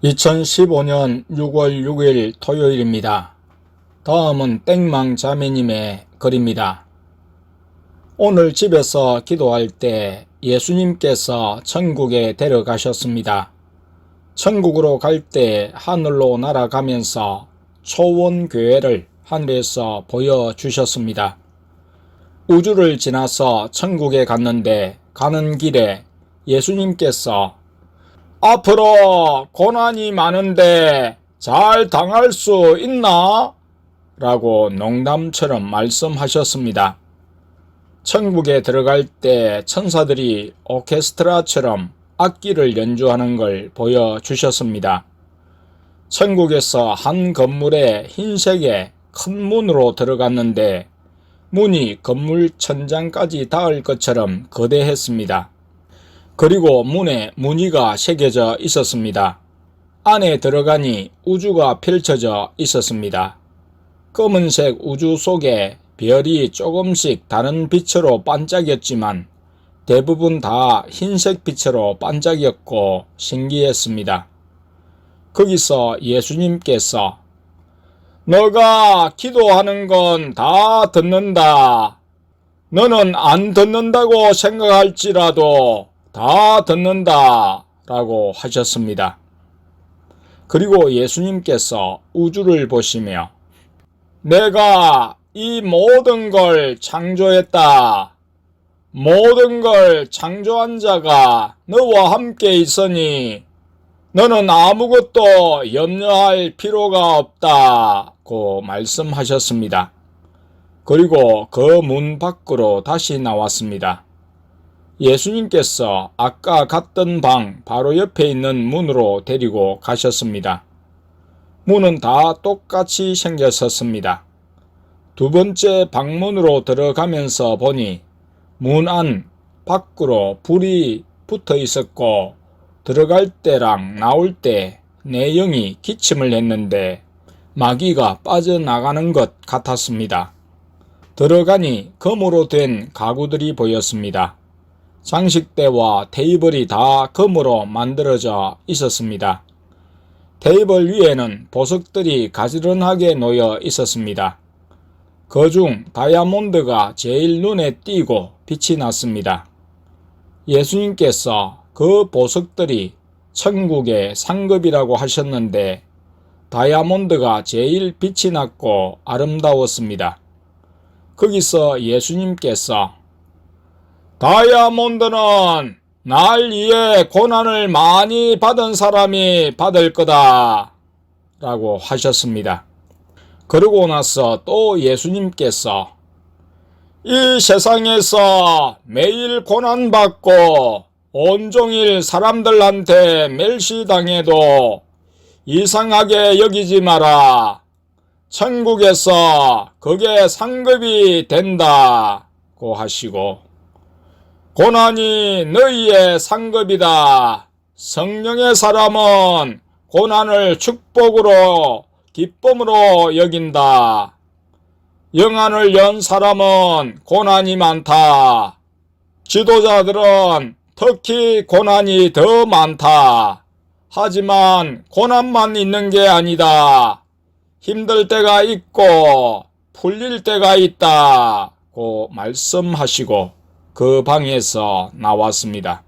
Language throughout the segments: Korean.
2015년 6월 6일 토요일입니다. 다음은 땡망 자매님의 글입니다. 오늘 집에서 기도할 때 예수님께서 천국에 데려가셨습니다. 천국으로 갈 때 하늘로 날아가면서 초원교회를 하늘에서 보여주셨습니다. 우주를 지나서 천국에 갔는데 가는 길에 예수님께서 앞으로 고난이 많은데 잘 당할 수 있나? 라고 농담처럼 말씀하셨습니다. 천국에 들어갈 때 천사들이 오케스트라처럼 악기를 연주하는 걸 보여주셨습니다. 천국에서 한 건물에 흰색의 큰 문으로 들어갔는데 문이 건물 천장까지 닿을 것처럼 거대했습니다. 그리고 문에 무늬가 새겨져 있었습니다. 안에 들어가니 우주가 펼쳐져 있었습니다. 검은색 우주 속에 별이 조금씩 다른 빛으로 반짝였지만 대부분 다 흰색 빛으로 반짝였고 신기했습니다. 거기서 예수님께서 너가 기도하는 건 다 듣는다. 너는 안 듣는다고 생각할지라도 다 듣는다 라고 하셨습니다. 그리고 예수님께서 우주를 보시며 내가 이 모든 걸 창조했다. 모든 걸 창조한 자가 너와 함께 있으니 너는 아무것도 염려할 필요가 없다고 말씀하셨습니다. 그리고 그 문 밖으로 다시 나왔습니다. 예수님께서 아까 갔던 방 바로 옆에 있는 문으로 데리고 가셨습니다. 문은 다 똑같이 생겼었습니다. 두 번째 방문으로 들어가면서 보니 문 안 밖으로 불이 붙어 있었고 들어갈 때랑 나올 때 내 영이 기침을 했는데 마귀가 빠져나가는 것 같았습니다. 들어가니 금으로 된 가구들이 보였습니다. 장식대와 테이블이 다 금으로 만들어져 있었습니다. 테이블 위에는 보석들이 가지런하게 놓여 있었습니다. 그중 다이아몬드가 제일 눈에 띄고 빛이 났습니다. 예수님께서 그 보석들이 천국의 상급이라고 하셨는데 다이아몬드가 제일 빛이 났고 아름다웠습니다. 거기서 예수님께서 다이아몬드는 날 위해 고난을 많이 받은 사람이 받을 거다 라고 하셨습니다. 그러고 나서 또 예수님께서 이 세상에서 매일 고난받고 온종일 사람들한테 멸시당해도 이상하게 여기지 마라. 천국에서 그게 상급이 된다고 하시고 고난이 너희의 상급이다. 성령의 사람은 고난을 축복으로 기쁨으로 여긴다. 영안을 연 사람은 고난이 많다. 지도자들은 특히 고난이 더 많다. 하지만 고난만 있는 게 아니다. 힘들 때가 있고 풀릴 때가 있다고 말씀하시고 그 방에서 나왔습니다.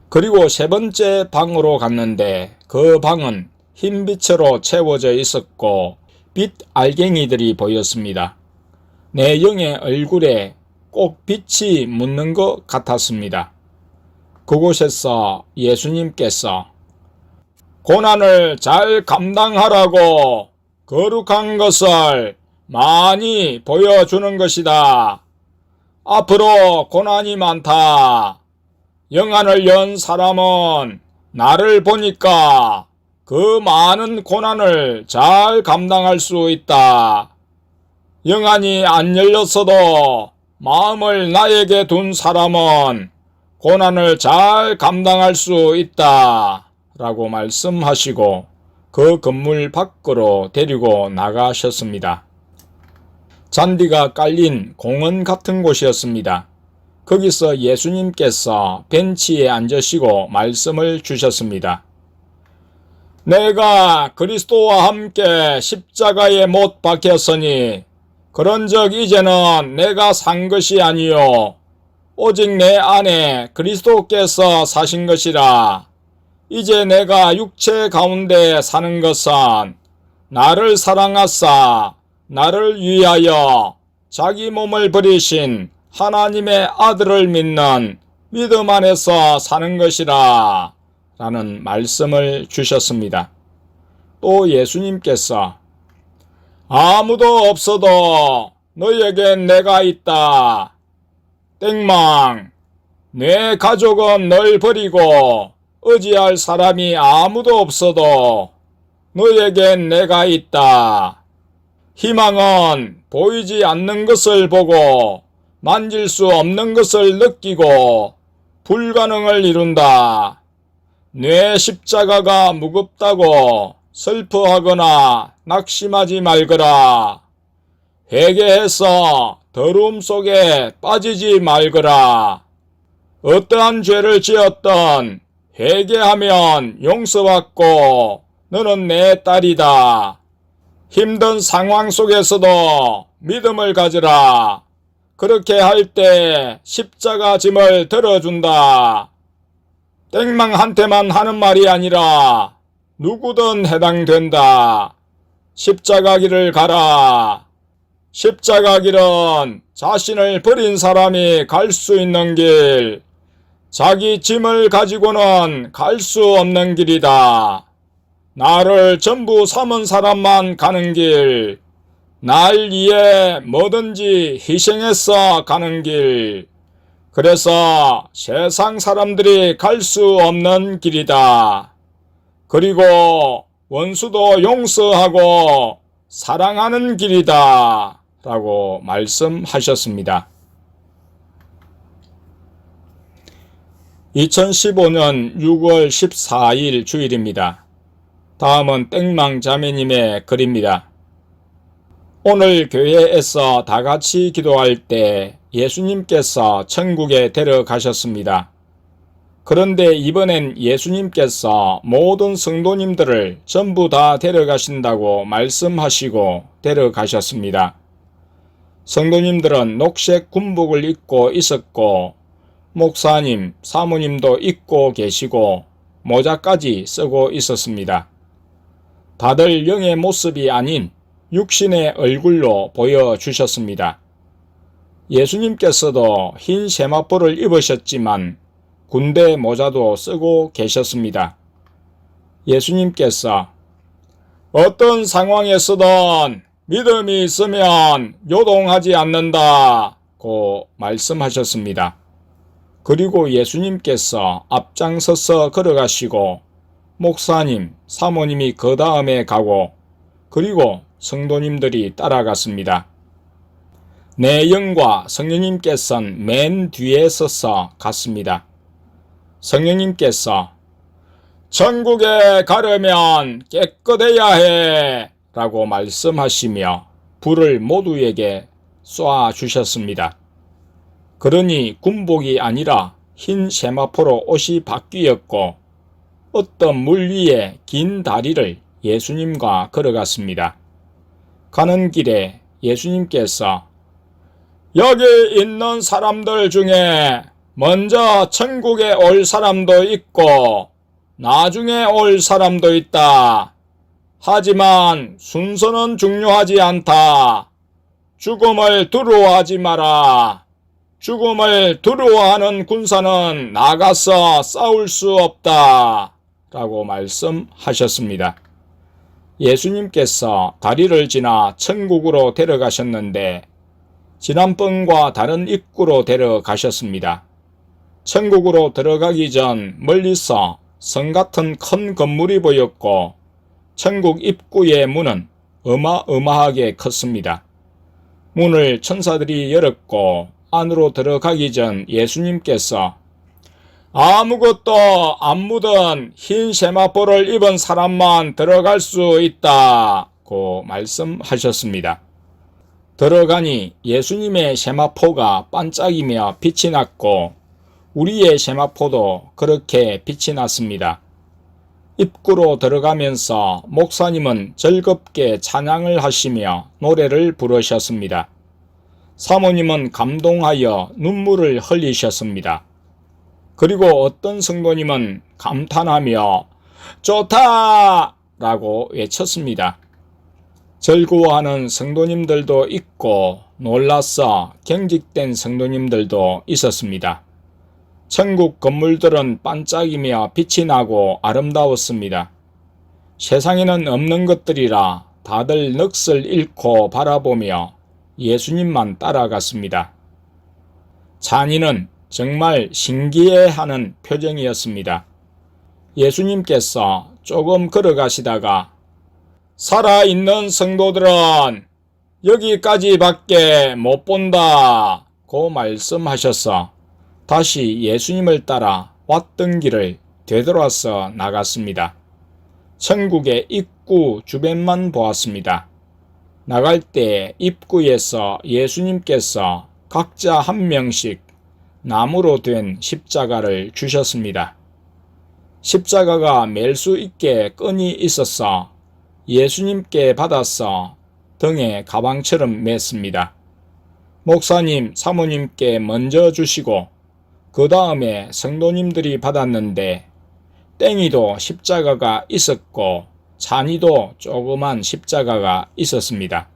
그리고 세 번째 방으로 갔는데 그 방은 흰빛으로 채워져 있었고 빛 알갱이들이 보였습니다. 내 영의 얼굴에 꼭 빛이 묻는 것 같았습니다. 그곳에서 예수님께서 고난을 잘 감당하라고 거룩한 것을 많이 보여주는 것이다. 앞으로 고난이 많다. 영안을 연 사람은 나를 보니까 그 많은 고난을 잘 감당할 수 있다. 영안이 안 열렸어도 마음을 나에게 둔 사람은 고난을 잘 감당할 수 있다. 라고 말씀하시고 그 건물 밖으로 데리고 나가셨습니다. 잔디가 깔린 공원 같은 곳이었습니다. 거기서 예수님께서 벤치에 앉으시고 말씀을 주셨습니다. 내가 그리스도와 함께 십자가에 못 박혔으니 그런즉 이제는 내가 산 것이 아니요 오직 내 안에 그리스도께서 사신 것이라. 이제 내가 육체 가운데 사는 것은 나를 사랑하사 나를 위하여 자기 몸을 버리신 하나님의 아들을 믿는 믿음 안에서 사는 것이라 라는 말씀을 주셨습니다. 또 예수님께서 아무도 없어도 너에겐 내가 있다. 땡망, 내 가족은 널 버리고 의지할 사람이 아무도 없어도 너에겐 내가 있다. 희망은 보이지 않는 것을 보고 만질 수 없는 것을 느끼고 불가능을 이룬다. 내 십자가가 무겁다고 슬퍼하거나 낙심하지 말거라. 회개해서 더러움 속에 빠지지 말거라. 어떠한 죄를 지었던 회개하면 용서받고 너는 내 딸이다. 힘든 상황 속에서도 믿음을 가져라. 그렇게 할 때 십자가 짐을 들어준다. 땡망한테만 하는 말이 아니라 누구든 해당된다. 십자가 길을 가라. 십자가 길은 자신을 버린 사람이 갈 수 있는 길, 자기 짐을 가지고는 갈 수 없는 길이다. 나를 전부 삼은 사람만 가는 길, 날 위해 뭐든지 희생해서 가는 길, 그래서 세상 사람들이 갈 수 없는 길이다. 그리고 원수도 용서하고 사랑하는 길이다 라고 말씀하셨습니다. 2015년 6월 14일 주일입니다. 다음은 땡망 자매님의 글입니다. 오늘 교회에서 다같이 기도할 때 예수님께서 천국에 데려가셨습니다. 그런데 이번엔 예수님께서 모든 성도님들을 전부 다 데려가신다고 말씀하시고 데려가셨습니다. 성도님들은 녹색 군복을 입고 있었고 목사님, 사모님도 입고 계시고 모자까지 쓰고 있었습니다. 다들 영의 모습이 아닌 육신의 얼굴로 보여주셨습니다. 예수님께서도 흰 세마포를 입으셨지만 군대 모자도 쓰고 계셨습니다. 예수님께서 어떤 상황에서든 믿음이 있으면 요동하지 않는다고 말씀하셨습니다. 그리고 예수님께서 앞장서서 걸어가시고 목사님, 사모님이 그 다음에 가고 그리고 성도님들이 따라갔습니다. 내 영과 성령님께서는 맨 뒤에 서서 갔습니다. 성령님께서 천국에 가려면 깨끗해야 해 라고 말씀하시며 불을 모두에게 쏘아 주셨습니다. 그러니 군복이 아니라 흰 세마포로 옷이 바뀌었고 어떤 물 위에 긴 다리를 예수님과 걸어갔습니다. 가는 길에 예수님께서 여기 있는 사람들 중에 먼저 천국에 올 사람도 있고 나중에 올 사람도 있다. 하지만 순서는 중요하지 않다. 죽음을 두려워하지 마라. 죽음을 두려워하는 군사는 나가서 싸울 수 없다. 라고 말씀하셨습니다. 예수님께서 다리를 지나 천국으로 데려가셨는데 지난번과 다른 입구로 데려가셨습니다. 천국으로 들어가기 전 멀리서 성 같은 큰 건물이 보였고 천국 입구의 문은 어마어마하게 컸습니다. 문을 천사들이 열었고 안으로 들어가기 전 예수님께서 아무것도 안 묻은 흰 세마포를 입은 사람만 들어갈 수 있다고 말씀하셨습니다. 들어가니 예수님의 세마포가 반짝이며 빛이 났고 우리의 세마포도 그렇게 빛이 났습니다. 입구로 들어가면서 목사님은 즐겁게 찬양을 하시며 노래를 부르셨습니다. 사모님은 감동하여 눈물을 흘리셨습니다. 그리고 어떤 성도님은 감탄하며 좋다! 라고 외쳤습니다. 즐거워하는 성도님들도 있고 놀라서 경직된 성도님들도 있었습니다. 천국 건물들은 반짝이며 빛이 나고 아름다웠습니다. 세상에는 없는 것들이라 다들 넋을 잃고 바라보며 예수님만 따라갔습니다. 잔인은 정말 신기해하는 표정이었습니다. 예수님께서 조금 걸어가시다가 살아있는 성도들은 여기까지밖에 못 본다 고 말씀하셔서 다시 예수님을 따라 왔던 길을 되돌아서 나갔습니다. 천국의 입구 주변만 보았습니다. 나갈 때 입구에서 예수님께서 각자 한 명씩 나무로 된 십자가를 주셨습니다. 십자가가 맬 수 있게 끈이 있어서 예수님께 받아서 등에 가방처럼 맸습니다. 목사님, 사모님께 먼저 주시고 그 다음에 성도님들이 받았는데 땡이도 십자가가 있었고 잔이도 조그만 십자가가 있었습니다.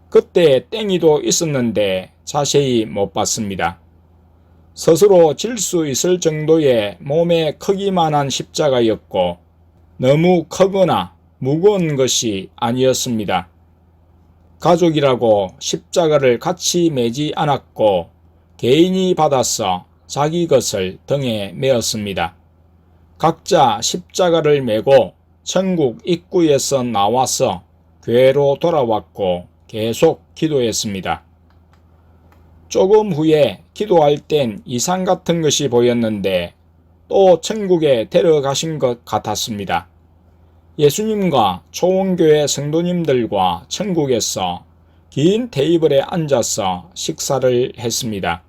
그때 땡이도 있었는데 자세히 못 봤습니다. 스스로 질 수 있을 정도의 몸의 크기만한 십자가였고 너무 크거나 무거운 것이 아니었습니다. 가족이라고 십자가를 같이 매지 않았고 개인이 받아서 자기 것을 등에 메었습니다. 각자 십자가를 메고 천국 입구에서 나와서 교회로 돌아왔고 계속 기도했습니다. 조금 후에 기도할 땐 이상 같은 것이 보였는데 또 천국에 데려가신 것 같았습니다. 예수님과 초원교회 성도님들과 천국에서 긴 테이블에 앉아서 식사를 했습니다.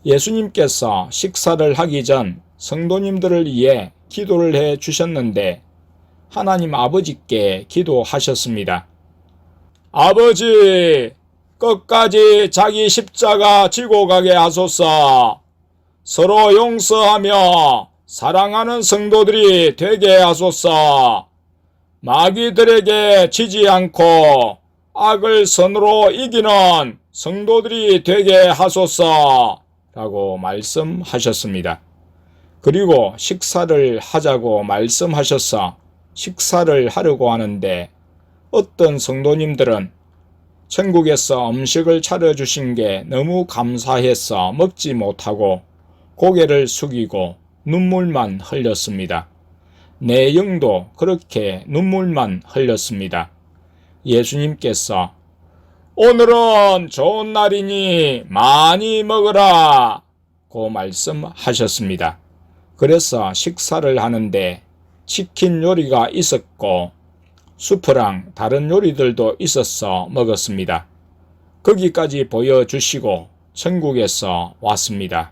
예수님께서 식사를 하기 전 성도님들을 위해 기도를 해 주셨는데 하나님 아버지께 기도하셨습니다. 아버지, 끝까지 자기 십자가 지고 가게 하소서. 서로 용서하며 사랑하는 성도들이 되게 하소서. 마귀들에게 지지 않고 악을 선으로 이기는 성도들이 되게 하소서 라고 말씀하셨습니다. 그리고 식사를 하자고 말씀하셔서 식사를 하려고 하는데 어떤 성도님들은 천국에서 음식을 차려주신 게 너무 감사해서 먹지 못하고 고개를 숙이고 눈물만 흘렸습니다. 내 영도 그렇게 눈물만 흘렸습니다. 예수님께서 오늘은 좋은 날이니 많이 먹으라 고 말씀하셨습니다. 그래서 식사를 하는데 치킨 요리가 있었고 수프랑 다른 요리들도 있어서 먹었습니다. 거기까지 보여주시고 천국에서 왔습니다.